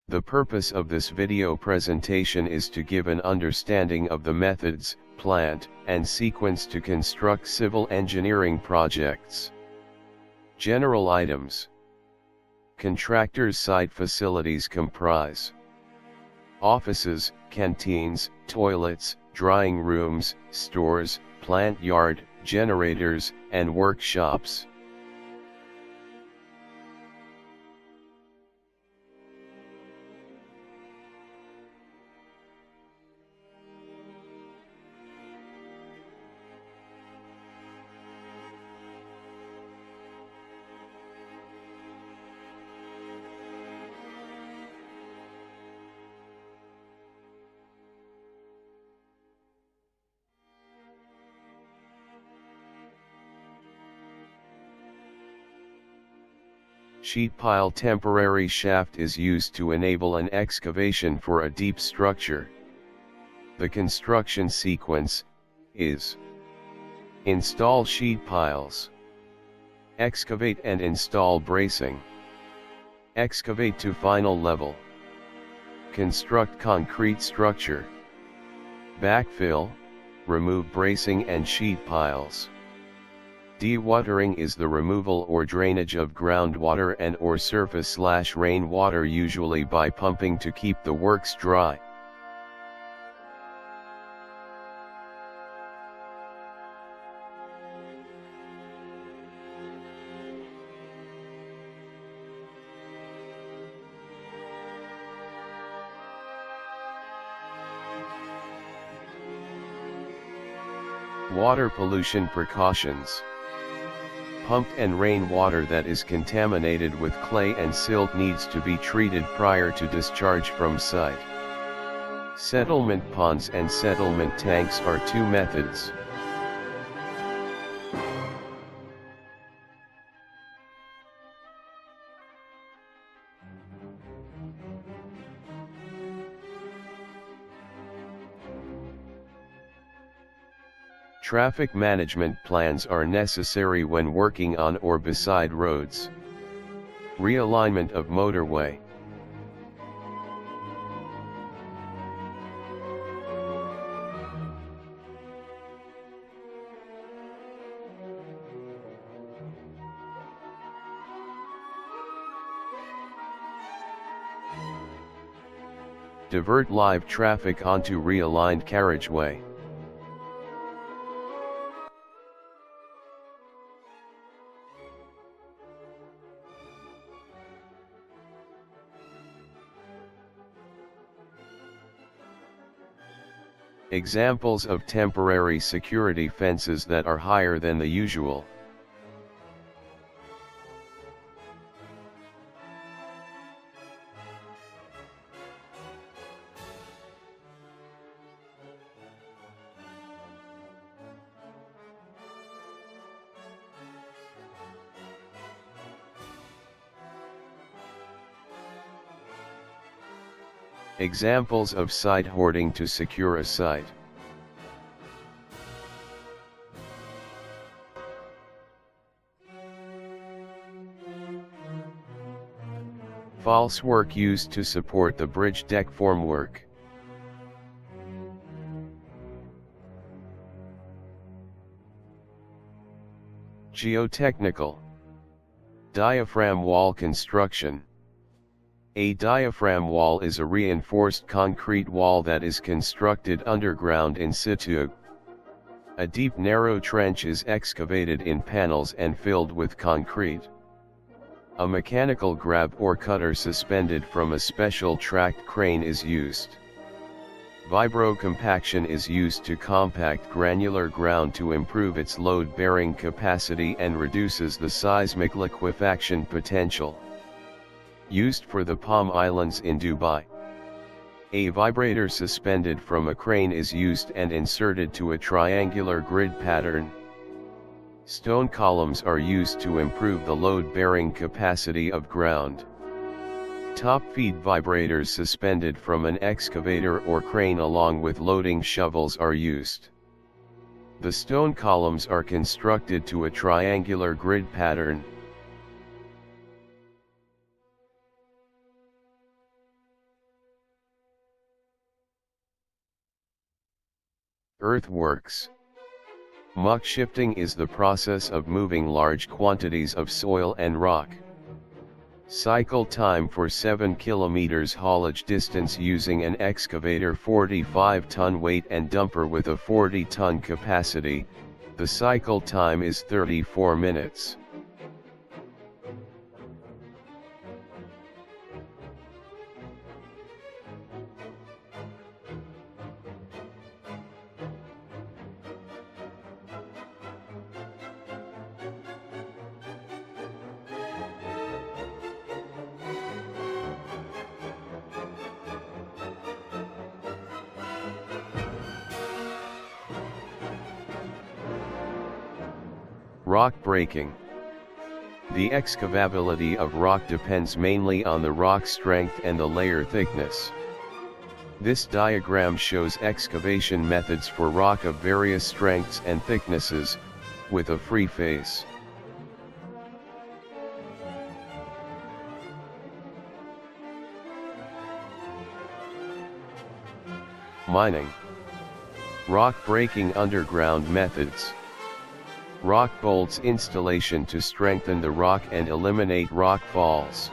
The purpose of this video presentation is to give an understanding of the methods, planned, and sequence to construct civil engineering projects. General items. Contractors' site facilities comprise offices, canteens, toilets, drying rooms, stores, plant yard, generators, and workshops. Sheet pile temporary shaft is used to enable an excavation for a deep structure. The construction sequence is: install sheet piles, excavate and install bracing, excavate to final level, construct concrete structure, backfill, remove bracing and sheet piles. Dewatering is the removal or drainage of groundwater and/or surface/rain water, usually by pumping to keep the works dry. Water pollution precautions. Pumped and rainwater that is contaminated with clay and silt needs to be treated prior to discharge from site. Settlement ponds and settlement tanks are two methods. Traffic management plans are necessary when working on or beside roads. Realignment of motorway. Divert live traffic onto realigned carriageway. Examples of temporary security fences that are higher than the usual. Examples of site hoarding to secure a site. False work used to support the bridge deck formwork. Geotechnical. Diaphragm wall construction. A diaphragm wall is a reinforced concrete wall that is constructed underground in situ. A deep narrow trench is excavated in panels and filled with concrete. A mechanical grab or cutter suspended from a special tracked crane is used. Vibro-compaction is used to compact granular ground to improve its load-bearing capacity and reduces the seismic liquefaction potential. Used for the Palm Islands in Dubai. A vibrator suspended from a crane is used and inserted to a triangular grid pattern. Stone columns are used to improve the load-bearing capacity of ground. Top-feed vibrators suspended from an excavator or crane along with loading shovels are used. The stone columns are constructed to a triangular grid pattern. Earthworks. Muck shifting is the process of moving large quantities of soil and rock. Cycle time for 7 km haulage distance using an excavator 45-ton weight and dumper with a 40-ton capacity, the cycle time is 34 minutes. Rock breaking. The excavability of rock depends mainly on the rock strength and the layer thickness. This diagram shows excavation methods for rock of various strengths and thicknesses, with a free face. Mining. Rock breaking underground methods. Rock bolts installation to strengthen the rock and eliminate rock falls.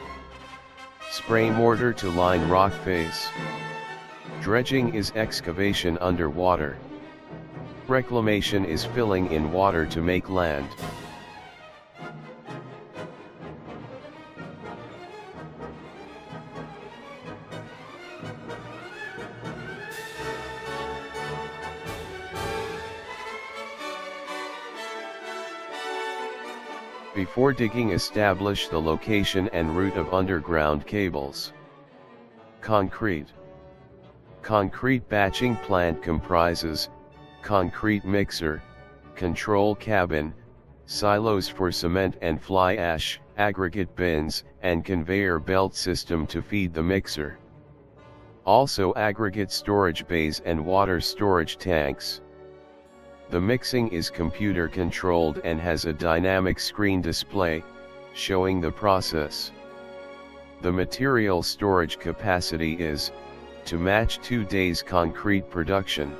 Spray mortar to line rock face. Dredging is excavation underwater. Reclamation is filling in water to make land. Before digging, establish the location and route of underground cables. Concrete. Concrete batching plant comprises concrete mixer, control cabin, silos for cement and fly ash, aggregate bins, and conveyor belt system to feed the mixer. Also aggregate storage bays and water storage tanks. The mixing is computer controlled and has a dynamic screen display, showing the process. The material storage capacity is, to match 2 days concrete production.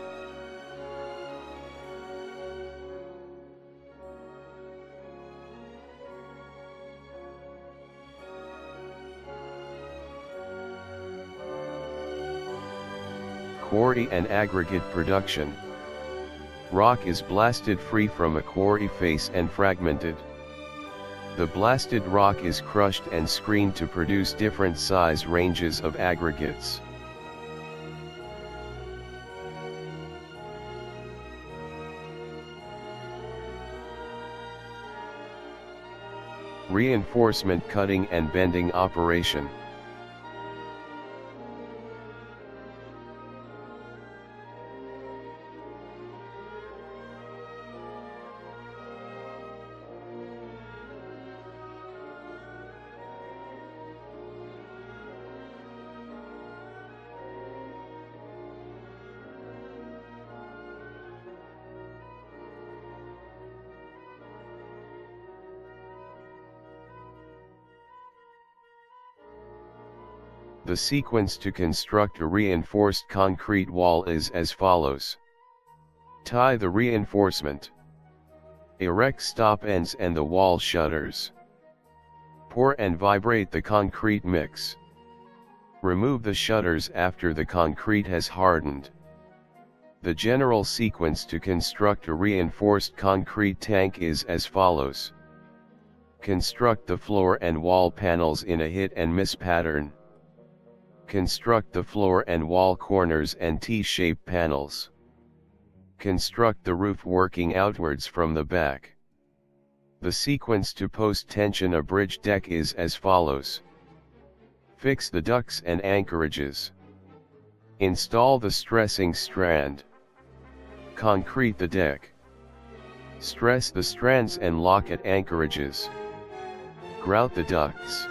Quarry and aggregate production. Rock is blasted free from a quarry face and fragmented. The blasted rock is crushed and screened to produce different size ranges of aggregates. Reinforcement cutting and bending operation. The sequence to construct a reinforced concrete wall is as follows. Tie the reinforcement. Erect stop ends and the wall shutters. Pour and vibrate the concrete mix. Remove the shutters after the concrete has hardened. The general sequence to construct a reinforced concrete tank is as follows. Construct the floor and wall panels in a hit and miss pattern. Construct the floor and wall corners and T-shaped panels. Construct the roof working outwards from the back. The sequence to post-tension a bridge deck is as follows. Fix the ducts and anchorages. Install the stressing strand. Concrete the deck. Stress the strands and lock at anchorages. Grout the ducts.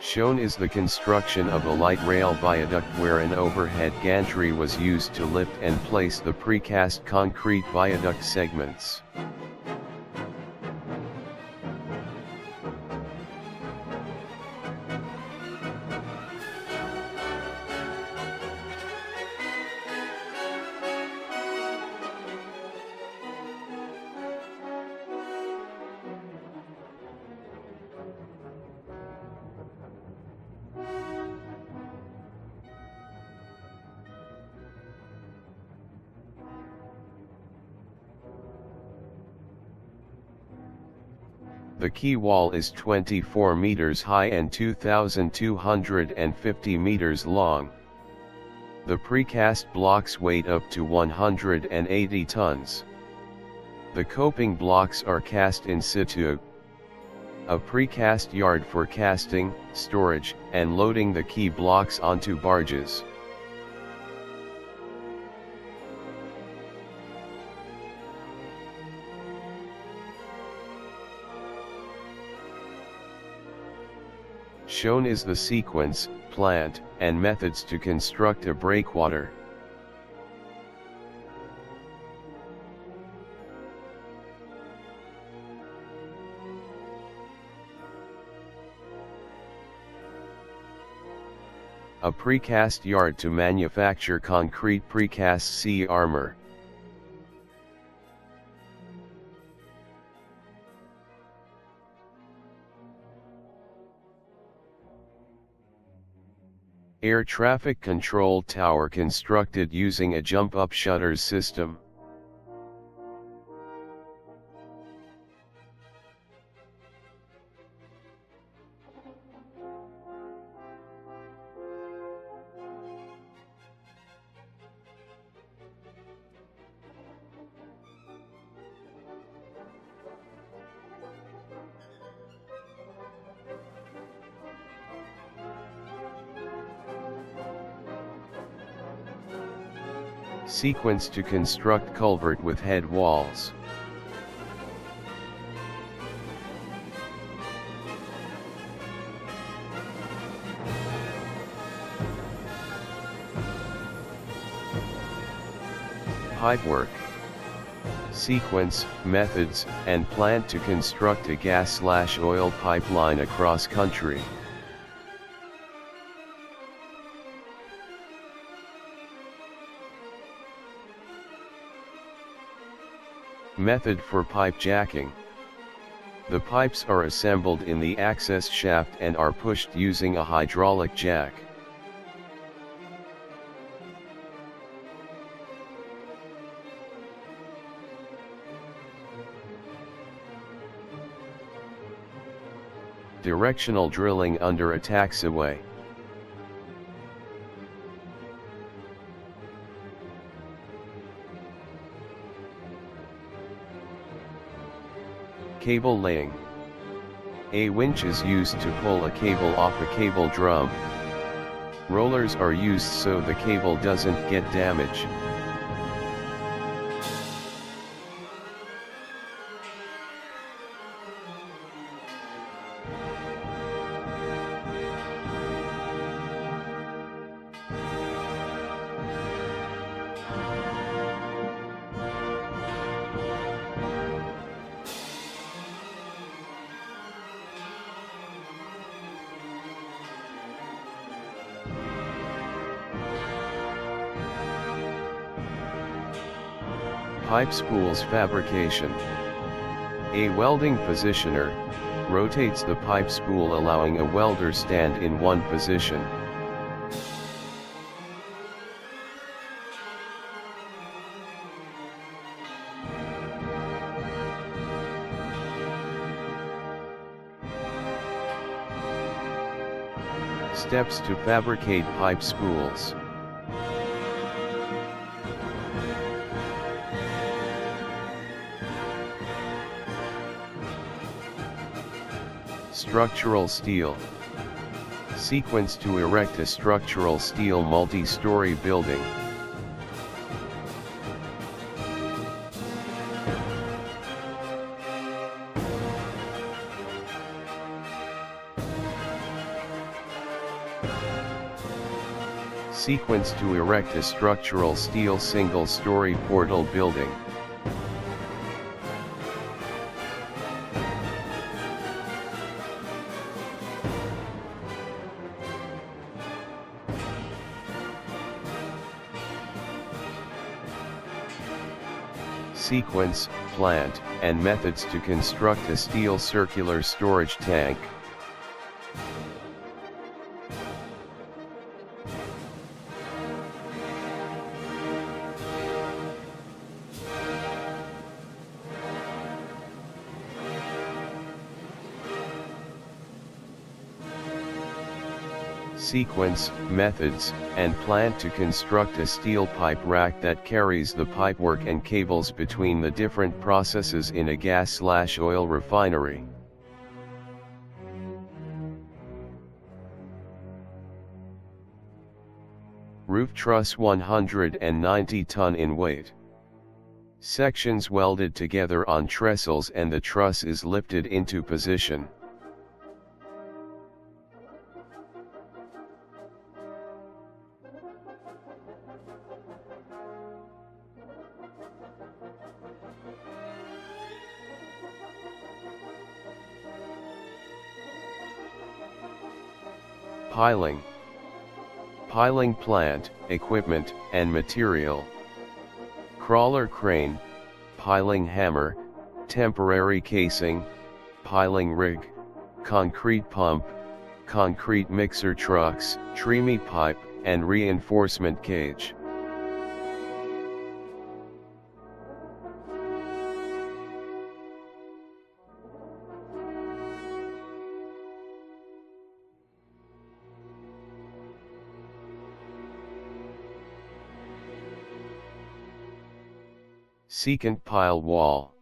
Shown is the construction of a light rail viaduct where an overhead gantry was used to lift and place the precast concrete viaduct segments. The quay wall is 24 meters high and 2,250 meters long. The precast blocks weigh up to 180 tons. The coping blocks are cast in situ. A precast yard for casting, storage, and loading the quay blocks onto barges. Shown is the sequence, plant, and methods to construct a breakwater. A precast yard to manufacture concrete precast sea armor. Air traffic control tower constructed using a jump-up shutters system. Sequence to construct culvert with head walls. Pipework. Sequence, methods, and plan to construct a gas/oil pipeline across country. Method for pipe jacking. The pipes are assembled in the access shaft and are pushed using a hydraulic jack. Directional drilling under a taxiway. Cable laying. A winch is used to pull a cable off a cable drum. Rollers are used so the cable doesn't get damaged. Pipe spools fabrication. A welding positioner rotates the pipe spool, allowing a welder stand in one position. Steps to fabricate pipe spools. Structural steel. Sequence to erect a structural steel multi-story building. Sequence to erect a structural steel single-story portal building. Sequence, plant, and methods to construct a steel circular storage tank. Sequence, methods, and plan to construct a steel pipe rack that carries the pipework and cables between the different processes in a gas/oil refinery. Roof truss 190 ton in weight. Sections welded together on trestles and the truss is lifted into position. Piling. Piling plant, equipment, and material. Crawler crane, piling hammer, temporary casing, piling rig, concrete pump, concrete mixer trucks, tremie pipe, and reinforcement cage. Secant pile wall.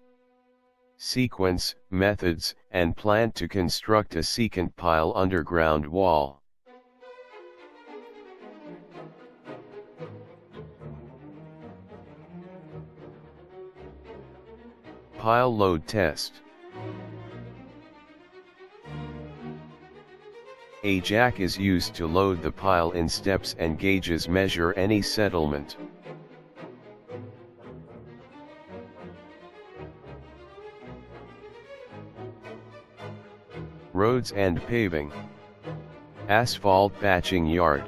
Sequence, methods, and plan to construct a secant pile underground wall. Pile load test. A jack is used to load the pile in steps and gauges measure any settlement. Roads and paving. Asphalt patching yard.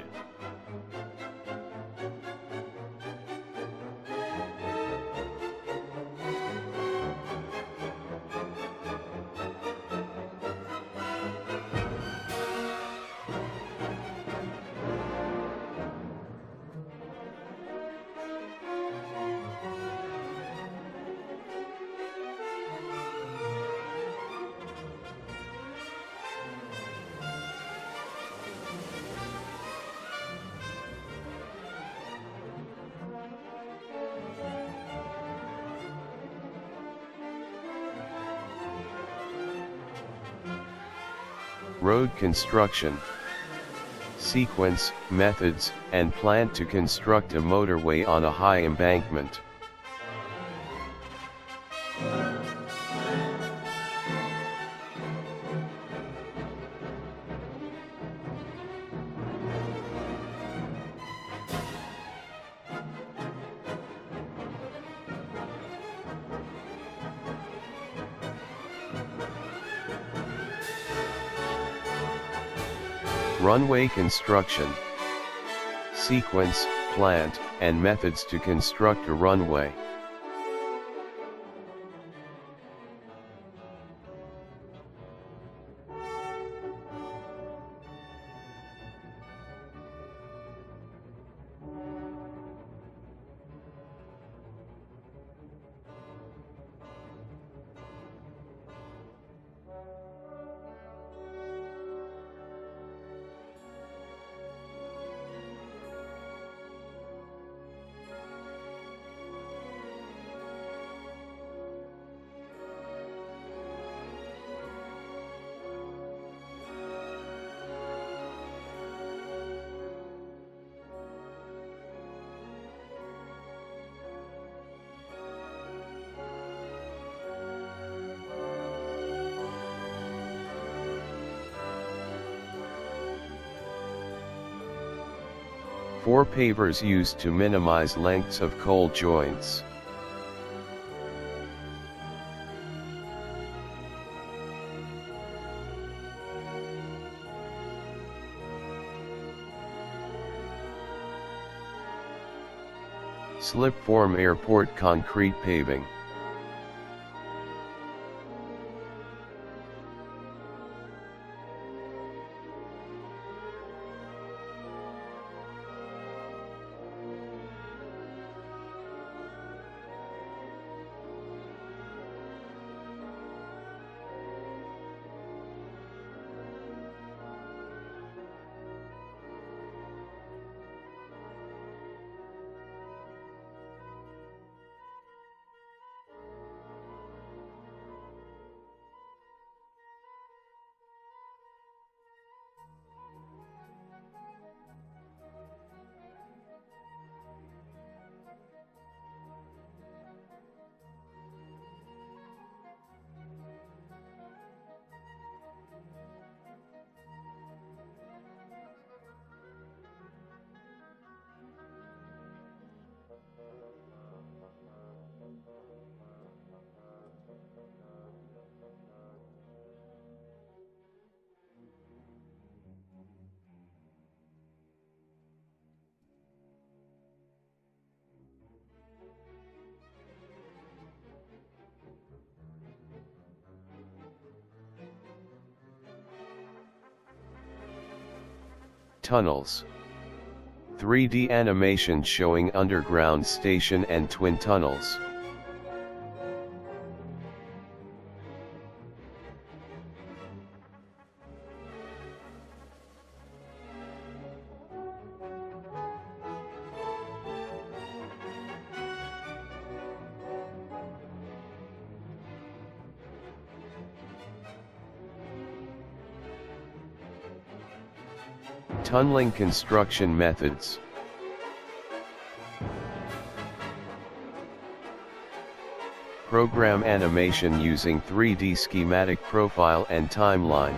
Road construction. Sequence, methods, and plan to construct a motorway on a high embankment. Runway construction. Sequence, plant, and methods to construct a runway. 4 pavers used to minimize lengths of coal joints. Slip-form airport concrete paving. Tunnels. 3D animation showing underground station and twin tunnels. Tunneling construction methods. Program animation using 3D schematic profile and timeline.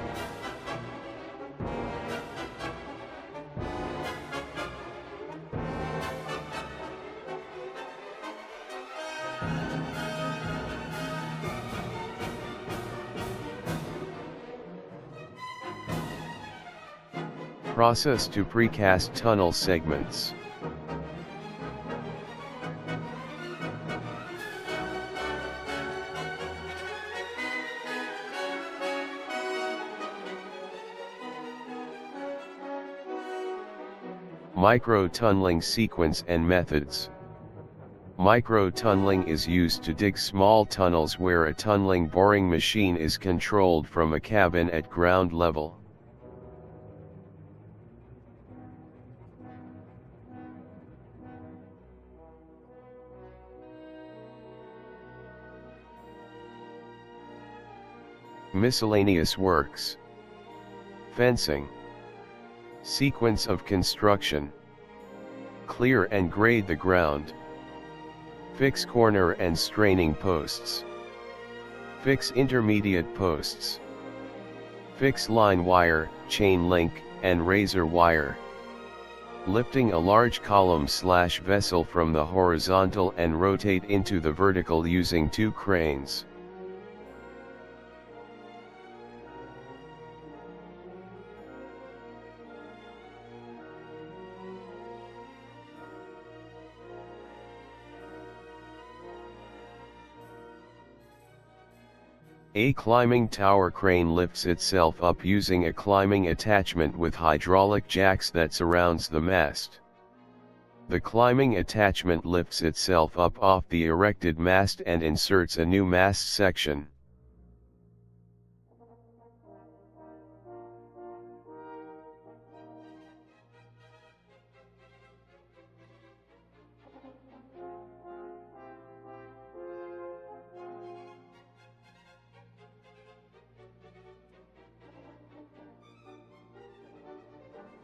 Process to precast tunnel segments. Micro-tunneling sequence and methods. Micro-tunneling is used to dig small tunnels where a tunneling boring machine is controlled from a cabin at ground level. Miscellaneous works. Fencing. Sequence of construction. Clear and grade the ground. Fix corner and straining posts. Fix intermediate posts. Fix line wire, chain link, and razor wire. Lifting a large column/vessel from the horizontal and rotate into the vertical using 2 cranes. A climbing tower crane lifts itself up using a climbing attachment with hydraulic jacks that surrounds the mast. The climbing attachment lifts itself up off the erected mast and inserts a new mast section.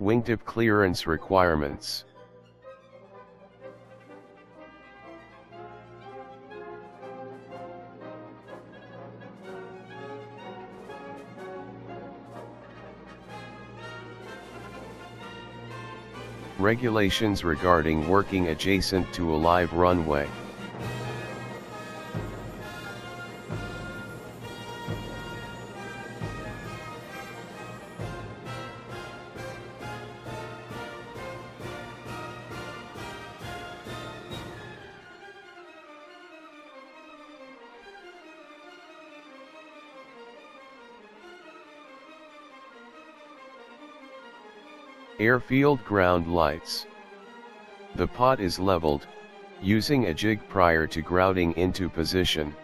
Wingtip clearance requirements. Regulations regarding working adjacent to a live runway. Airfield ground lights. The pod is leveled, using a jig prior to grouting into position.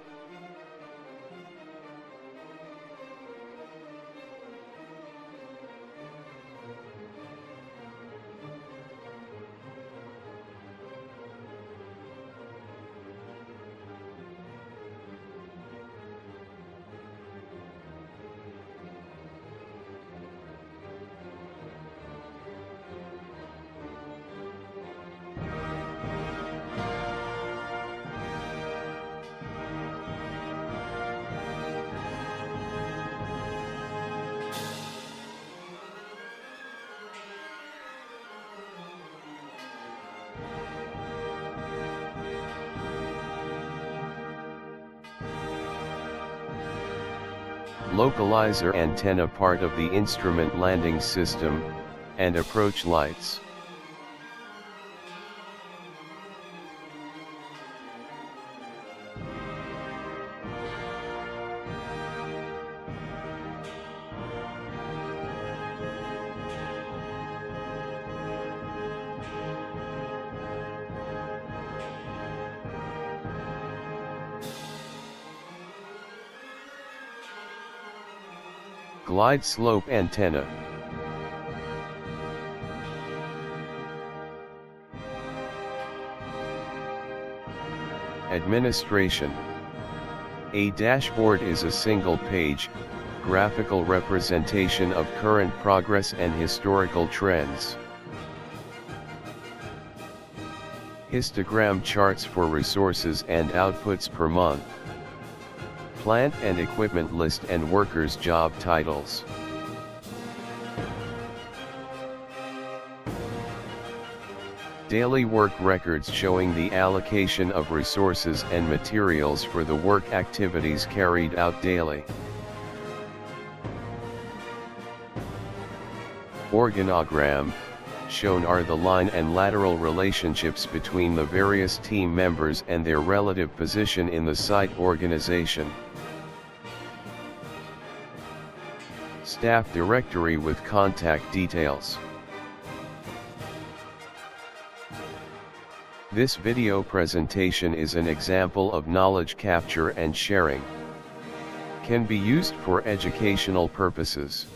Localizer antenna, part of the instrument landing system, and approach lights. Glide slope antenna. Administration. A dashboard is a single-page, graphical representation of current progress and historical trends. Histogram charts for resources and outputs per month. Plant and equipment list and workers' job titles. Daily work records showing the allocation of resources and materials for the work activities carried out daily. Organogram. Shown are the line and lateral relationships between the various team members and their relative position in the site organization. Staff directory with contact details. This video presentation is an example of knowledge capture and sharing. Can be used for educational purposes.